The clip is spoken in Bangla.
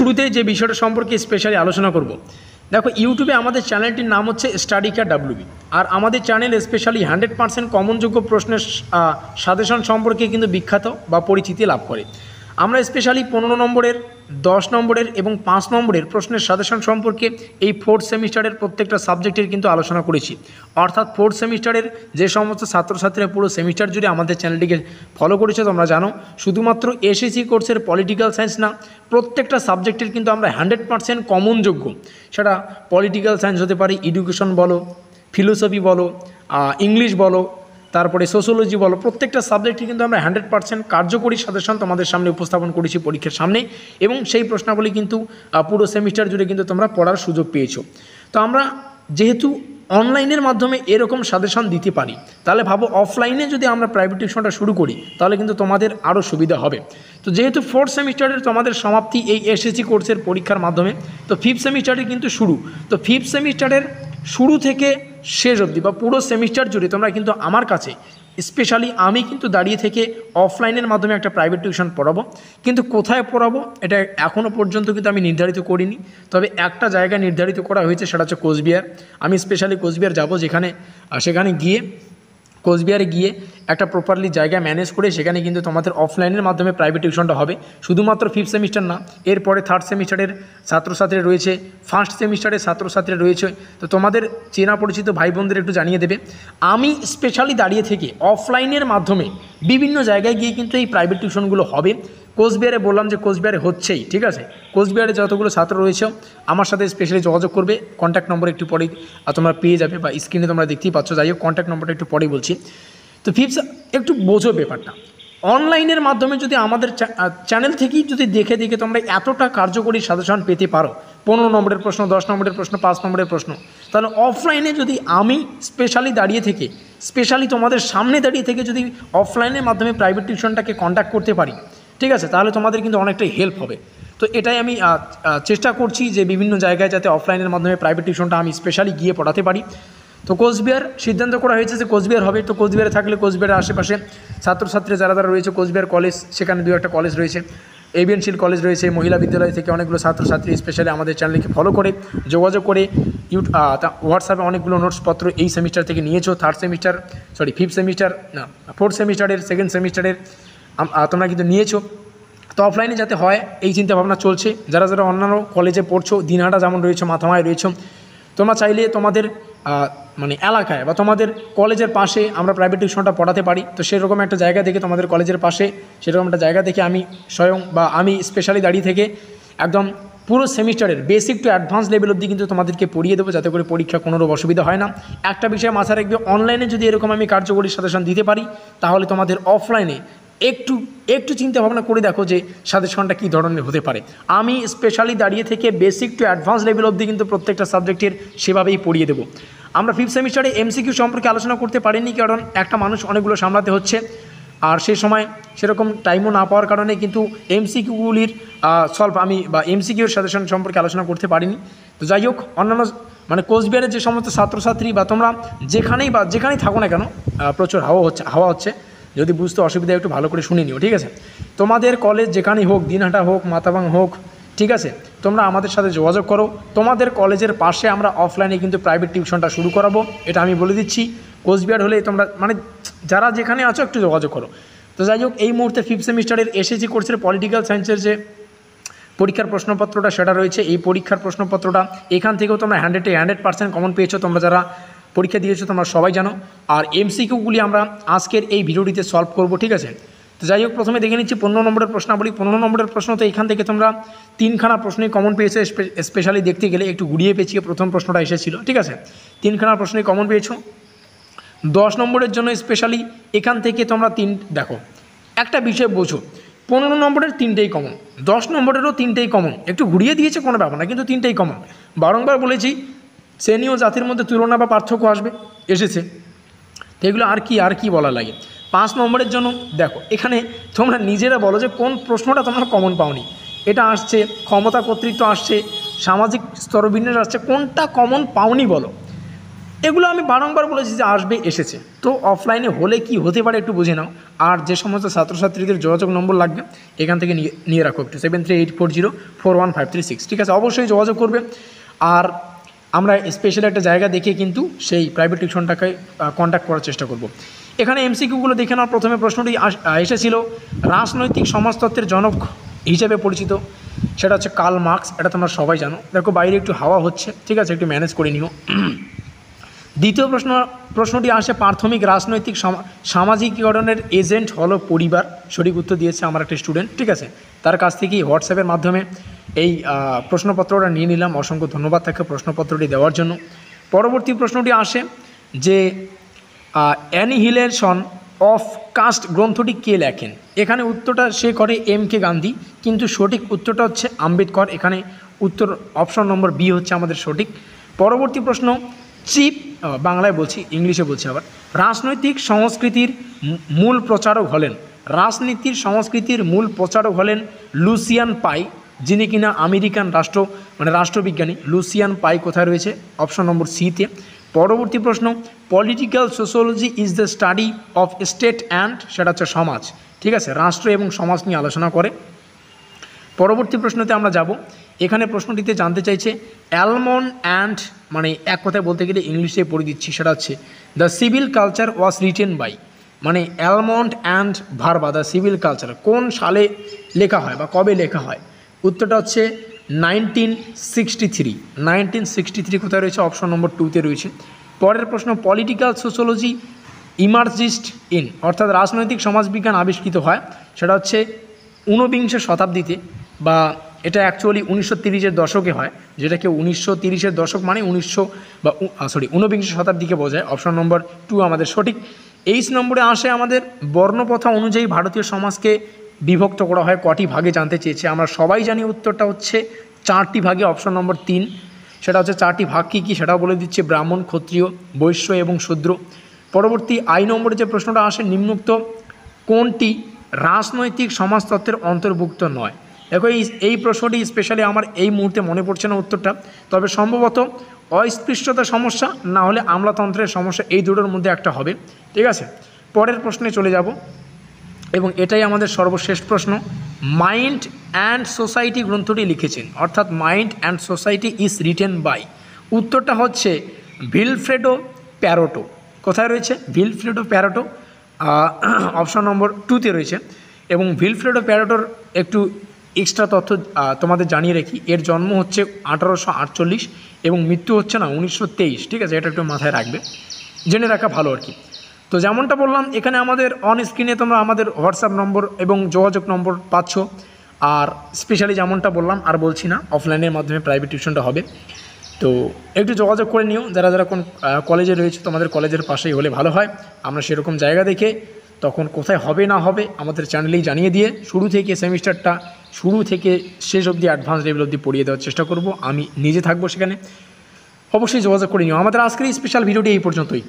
শুরুতে যে বিষয়টা সম্পর্কে স্পেশালি আলোচনা করব, দেখো ইউটিউবে আমাদের চ্যানেলটির নাম হচ্ছে স্টাডিকার ডাব্লিউবি, আর আমাদের চ্যানেল স্পেশালি 100% কমনযোগ্য প্রশ্নের সাজেশন সম্পর্কে কিন্তু বিখ্যাত বা পরিচিতি লাভ করে। আমরা স্পেশালি 15 নম্বরের, 10 নম্বরের এবং 5 নম্বরের প্রশ্নের সাজেশন সম্পর্কে এই 4th সেমিস্টারের প্রত্যেকটা সাবজেক্টের কিন্তু আলোচনা করেছি। অর্থাৎ 4th সেমিস্টারের যে সমস্ত ছাত্রছাত্রীরা পুরো সেমিস্টার জুড়ে আমাদের চ্যানেলটিকে ফলো করেছে, তোমরা জানো শুধুমাত্র এসএসসি কোর্সের পলিটিক্যাল সায়েন্স না, প্রত্যেকটা সাবজেক্টের কিন্তু আমরা 100% কমনযোগ্য, সেটা পলিটিক্যাল সায়েন্স হতে পারে, এডুকেশন বলো, ফিলোসফি বলো, ইংলিশ বলো, তারপরে সোশ্যোলজি বলো, প্রত্যেকটা সাবজেক্টে কিন্তু আমরা 100% কার্যকরী সাজেশন তোমাদের সামনে উপস্থাপন করেছি পরীক্ষার সামনে, এবং সেই প্রশ্নাবলী কিন্তু পুরো সেমিস্টার জুড়ে কিন্তু তোমরা পড়ার সুযোগ পেয়েছো। তো আমরা যেহেতু অনলাইনের মাধ্যমে এরকম সাজেশন দিতে পারি, তাহলে ভাবো অফলাইনে যদি আমরা প্রাইভেট টিউশনটা শুরু করি তাহলে কিন্তু তোমাদের আরও সুবিধা হবে। তো যেহেতু 4th সেমিস্টারের তোমাদের সমাপ্তি এই এসএসসি কোর্সের পরীক্ষার মাধ্যমে, তো 5th সেমিস্টারের কিন্তু শুরু। তো 5th সেমিস্টারের শুরু থেকে শেষ অবধি বা পুরো সেমিস্টার জুড়ে তোমরা কিন্তু আমার কাছে স্পেশালি আমি কিন্তু দাঁড়িয়ে থেকে অফলাইনের মাধ্যমে একটা প্রাইভেট টিউশন পড়াবো। কিন্তু কোথায় পড়াবো এটা এখনও পর্যন্ত কিন্তু আমি নির্ধারিত করিনি, তবে একটা জায়গা নির্ধারিত করা হয়েছে, সেটা হচ্ছে কোচবিহার। আমি স্পেশালি কোচবিহার যাব, সেখানে গিয়ে কোচবিহারে গিয়ে একটা প্রপারলি জায়গা ম্যানেজ করে সেখানে কিন্তু তোমাদের অফলাইনের মাধ্যমে প্রাইভেট টিউশনটা হবে। শুধুমাত্র 5th সেমিস্টার না, এরপরে 3rd সেমিস্টারের ছাত্রছাত্রীরা রয়েছে, 1st সেমিস্টারের ছাত্রছাত্রীরা রয়েছে। তো তোমাদের চেনা পরিচিত ভাই বোনদের একটু জানিয়ে দেবে। আমি স্পেশালি দাঁড়িয়ে থেকে অফলাইনের মাধ্যমে বিভিন্ন জায়গায় গিয়ে কিন্তু এই প্রাইভেট টিউশনগুলো হবে। কোচবিহারে বললাম যে কোচবিহারে হচ্ছেই, ঠিক আছে। কোচবিহারে যতগুলো ছাত্র রয়েছে আমার সাথে স্পেশালি যোগাযোগ করবে, কন্ট্যাক্ট নম্বর একটু পরেই তোমরা পেয়ে যাবে বা স্ক্রিনে তোমরা দেখতেই পাচ্ছ। যাই হোক, কন্ট্যাক্ট নম্বরটা একটু পরেই বলছি। তো 5th একটু বোঝো ব্যাপারটা, অনলাইনের মাধ্যমে যদি আমাদের চ্যানেল থেকেই যদি দেখে তোমরা এতটা কার্যকরী সাজেশন পেতে পারো, 15 নম্বরের প্রশ্ন, 10 নম্বরের প্রশ্ন, 5 নম্বরের প্রশ্ন, তাহলে অফলাইনে যদি আমি স্পেশালি তোমাদের সামনে দাঁড়িয়ে থেকে যদি অফলাইনের মাধ্যমে প্রাইভেট টিউশনটাকে কন্ট্যাক্ট করতে পারি, ঠিক আছে, তাহলে তোমাদের কিন্তু অনেকটাই হেল্প হবে। তো এটাই আমি চেষ্টা করছি যে বিভিন্ন জায়গায় যাতে অফলাইনের মাধ্যমে প্রাইভেট টিউশনটা আমি স্পেশালি গিয়ে পড়াতে পারি। তো কোচবিহার সিদ্ধান্ত করা হয়েছে যে কোচবিহার হবে। তো কোচবিহারে থাকলে কোচবিহারের আশেপাশে ছাত্রছাত্রী যারা রয়েছে, কোচবিহার কলেজ, সেখানে 2-1টা কলেজ রয়েছে, এবিএনশিল কলেজ রয়েছে, মহিলা বিদ্যালয় থেকে অনেকগুলো ছাত্রছাত্রী স্পেশালি আমাদের চ্যানেলকে ফলো করে যোগাযোগ করে হোয়াটসঅ্যাপে অনেকগুলো নোটসপত্র এই সেমিস্টার থেকে নিয়েছো। 4th সেমিস্টারের 2nd সেমিস্টারের তোমরা কিন্তু নিয়েছো। তো অফলাইনে যাতে হয় এই চিন্তাভাবনা চলছে। যারা অন্যান্য কলেজে পড়ছো, দিনহাটা যেমন রয়েছে, মাথামায় রয়েছে, তোমরা চাইলে তোমাদের এলাকায় বা তোমাদের কলেজের পাশে আমরা প্রাইভেট টিউশনটা পড়াতে পারি। তো সেরকম একটা জায়গা থেকে, তোমাদের কলেজের পাশে সেরকম একটা জায়গা থেকে আমি স্পেশালি দাঁড়িয়ে থেকে একদম পুরো সেমিস্টারের বেসিক টু অ্যাডভান্স লেভেল অবধি কিন্তু তোমাদেরকে পড়িয়ে দেবো, যাতে করে পরীক্ষা কোনোরকম অসুবিধা হয় না। একটা বিষয় মাথায় রাখবে, অনলাইনে যদি এরকম আমি কার্যকরী সাজেশন দিতে পারি, তাহলে তোমাদের অফলাইনে একটু চিন্তা ভাবনা করে দেখো যে সাজেশনটা কী ধরনের হতে পারে। আমি স্পেশালি দাঁড়িয়ে থেকে বেসিক টু অ্যাডভান্স লেভেল অবধি কিন্তু প্রত্যেকটা সাবজেক্টের সেভাবেই পড়িয়ে দেবো। আমরা 5th সেমিস্টারে এমসিকিউ সম্পর্কে আলোচনা করতে পারিনি, কারণ একটা মানুষ অনেকগুলো সামলাতে হচ্ছে, আর সেই সময় সেরকম টাইমও না পাওয়ার কারণে কিন্তু এমসিকিউগুলির এমসিকিউর সাজেশন সম্পর্কে আলোচনা করতে পারিনি। তো যাই হোক, অন্যান্য কোচবিহারের যে সমস্ত ছাত্রছাত্রী বা তোমরা যেখানেই থাকো না কেন, প্রচুর হাওয়া হচ্ছে, যদি বুঝতে অসুবিধা একটু ভালো করে শুনে নিও, ঠিক আছে। তোমাদের কলেজ যেখানেই হোক, দিনহাটা হোক, মাথাভাঙ হোক, ঠিক আছে, তোমরা আমাদের সাথে যোগাযোগ করো। তোমাদের কলেজের পাশে আমরা অফলাইনে কিন্তু প্রাইভেট টিউশনটা শুরু করাবো, এটা আমি বলে দিচ্ছি। কোচবিহার হলে তোমরা যারা যেখানে আছো একটু যোগাযোগ করো। তো যাই হোক, এই মুহূর্তে 5th সেমিস্টারের এসএসসি কোর্সের পলিটিক্যাল সায়েন্সের যে পরীক্ষার প্রশ্নপত্রটা সেটা রয়েছে। এই পরীক্ষার প্রশ্নপত্রটা এখান থেকেও তোমরা 100% কমন পেয়েছো, তোমরা যারা পরীক্ষা দিয়েছো তোমরা সবাই জানো। আর এমসিকিউগুলি আমরা আজকের এই ভিডিওটিতে সলভ করব, ঠিক আছে। তো যাই হোক, প্রথমে দেখে নিচ্ছি 15 নম্বরের প্রশ্নাবলী। 15 নম্বরের প্রশ্ন, তো এখান থেকে তোমরা 3খানা প্রশ্নই কমন পেয়েছো। স্পেশালি দেখতে গেলে একটু ঘুরিয়ে পেঁচিয়ে প্রথম প্রশ্নটা এসেছিলো, ঠিক আছে। 3খানা প্রশ্নই কমন পেয়েছো। 10 নম্বরের জন্য স্পেশালি এখান থেকে তোমরা দেখো, একটা বিষয় বোঝো, 15 নম্বরের 3টেই কমন, 10 নম্বরেরও 3টেই কমন। একটু ঘুরিয়ে দিয়েছে কোনো ব্যাপার না, কিন্তু 3টেই কমন। বারংবার বলেছি, শ্রেণী ও জাতির মধ্যে তুলনা বা পার্থক্য এসেছে, তো এগুলো আর কি বলা লাগে। 5 নম্বরের জন্য দেখো, এখানে তোমরা নিজেরা বলো যে কোন প্রশ্নটা তোমরা কমন পাওনি। এটা আসছে, ক্ষমতা কর্তৃত্ব আসছে, সামাজিক স্তরবিন্যাস আসছে, কোনটা কমন পাওনি বলো। এগুলো আমি বারংবার বলেছি যে আসবে, এসেছে। তো অফলাইনে হলে কি হতে পারে একটু বুঝে নাও। আর যে সমস্ত ছাত্রছাত্রীদের যোগাযোগ নম্বর লাগবে এখান থেকে নিয়ে রাখো একটু, 7384041536, ঠিক আছে? অবশ্যই যোগাযোগ করবে। আর আমরা স্পেশাল একটা জায়গা দেখে কিন্তু সেই প্রাইভেট টিউশনটাকে কন্ট্যাক্ট করার চেষ্টা করব। এখানে এমসিকিউগুলো দেখে নেওয়ার প্রথমে প্রশ্নটি এসেছিল, রাজনৈতিক সমাজতত্ত্বের জনক হিসেবে পরিচিত, সেটা হচ্ছে কার্ল মার্কস। এটা তোমরা সবাই জানো। দেখো বাইরে একটু হাওয়া হচ্ছে, ঠিক আছে, একটু ম্যানেজ করে নিও। দ্বিতীয় প্রশ্নটি আসে, প্রাথমিক রাজনৈতিক সামাজিকীকরণের এজেন্ট হলো পরিবার। সঠিক উত্তর দিয়েছে আমার একটা স্টুডেন্ট, ঠিক আছে? তার কাছ থেকেই হোয়াটসঅ্যাপের মাধ্যমে এই প্রশ্নপত্রটা নিয়ে নিলাম। অসংখ্য ধন্যবাদ তাকে প্রশ্নপত্রটি দেওয়ার জন্য। পরবর্তী প্রশ্নটি আসে যে অ্যানিহিলেশন অফ কাস্ট গ্রন্থটি কে লেখেন? এখানে উত্তরটা সে করে MK গান্ধী, কিন্তু সঠিক উত্তরটা হচ্ছে আম্বেদকর। এখানে উত্তর অপশন নম্বর বি হচ্ছে আমাদের সঠিক। পরবর্তী প্রশ্ন, বাংলায় বলছি, ইংলিশে বলছি আবার। রাজনৈতিক সংস্কৃতির মূল প্রচারক হলেন, রাজনীতির সংস্কৃতির মূল প্রচারক হলেন লুসিয়ান পাই, যিনি কিনা আমেরিকান রাষ্ট্রবিজ্ঞানী। লুসিয়ান পাই কোথায় রয়েছে? অপশন নম্বর সিতে। পরবর্তী প্রশ্ন, political sociology is the study of state and, সেটা হচ্ছে সমাজ, ঠিক আছে? রাষ্ট্র এবং সমাজ নিয়ে আলোচনা করে। পরবর্তী প্রশ্নতে আমরা যাব। এখানে প্রশ্নটিতে জানতে চাইছে অ্যালমন্ড অ্যান্ড, মানে এক কথায় বলতে গেলে ইংলিশে পড়ে দিচ্ছি, সেটা হচ্ছে the civil culture was written by, মানে Almond and Verba the civil culture কোন সালে লেখা হয় বা কবে লেখা হয়? উত্তরটা হচ্ছে 1963। 1963 কোথায় রয়েছে? অপশন নম্বর 2তে রয়েছে। পরের প্রশ্ন, পলিটিক্যাল সোশিওলজি ইমার্জিস্ট ইন, অর্থাৎ রাজনৈতিক সমাজবিজ্ঞান আবিষ্কৃত হয়, সেটা হচ্ছে 19 শতাব্দীতে, বা এটা অ্যাকচুয়ালি 1930-এর দশকে হয়, যেটাকে 1930-এর দশক মানে 19 শতাব্দীকে বোঝায়। অপশন নম্বর 2 আমাদের সঠিক। 23 নম্বরে আসে আমাদের বর্ণপ্রথা অনুযায়ী ভারতীয় সমাজকে বিভক্ত করা হয় কটি ভাগে জানতে চেয়েছে? আমরা সবাই জানি উত্তরটা হচ্ছে 4টি ভাগে। অপশন নম্বর 3, সেটা হচ্ছে 4টি ভাগ কী কী সেটাও বলে দিচ্ছে, ব্রাহ্মণ, ক্ষত্রিয়, বৈশ্য এবং শূদ্র। পরবর্তী নম্বরে যে প্রশ্নটা আসে, নিম্নোক্ত কোনটি রাজনৈতিক সমাজতত্ত্বের অন্তর্ভুক্ত নয়? দেখো এই প্রশ্নটি স্পেশালি আমার এই মুহূর্তে মনে পড়ছে না উত্তরটা, তবে সম্ভবত অস্পৃশ্যতার সমস্যা না হলে আমলাতন্ত্রের সমস্যা, এই দুটোর মধ্যে একটা হবে, ঠিক আছে? পরের প্রশ্নে চলে যাব, এবং এটাই আমাদের সর্বশেষ প্রশ্ন। মাইন্ড অ্যান্ড সোসাইটি গ্রন্থটি লিখেছেন, অর্থাৎ mind and society is written by, উত্তরটা হচ্ছে ভিলফ্রেডো প্যারেটো। কোথায় রয়েছে? ভিলফ্রেডো প্যারেটো, অপশন নম্বর 2তে রয়েছে। এবং ভিলফ্রেডো প্যারেটোর একটু এক্সট্রা তথ্য তোমাদের জানিয়ে রাখি, এর জন্ম হচ্ছে 1848 এবং মৃত্যু হচ্ছে 1923, ঠিক আছে? এটা একটু মাথায় রাখবে, জেনে রাখা ভালো আর কি। তো যেমনটা বললাম, এখানে আমাদের অন স্ক্রিনে তোমরা আমাদের হোয়াটসঅ্যাপ নম্বর এবং যোগাযোগ নম্বর পাচ্ছ। আর স্পেশালি যেমনটা বললাম, আর বলছি না, অফলাইনের মাধ্যমে প্রাইভেট টিউশনটা হবে। তো একটু যোগাযোগ করে নিও, যারা যারা কোন কলেজে রয়েছে, তোমাদের কলেজের পাশেই হলে ভালো হয়। আমরা সেরকম জায়গা দেখে তখন কোথায় হবে না হবে আমাদের চ্যানেলেই জানিয়ে দিয়ে শুরু থেকে সেমিস্টারটা শুরু থেকে শেষ অবধি অ্যাডভান্স লেভেল অবধি পড়িয়ে দেওয়ার চেষ্টা করব। আমি নিজে থাকবো সেখানে, অবশ্যই যোগাযোগ করে নিও। আমাদের আজকের এই স্পেশাল ভিডিওটি এই পর্যন্তই।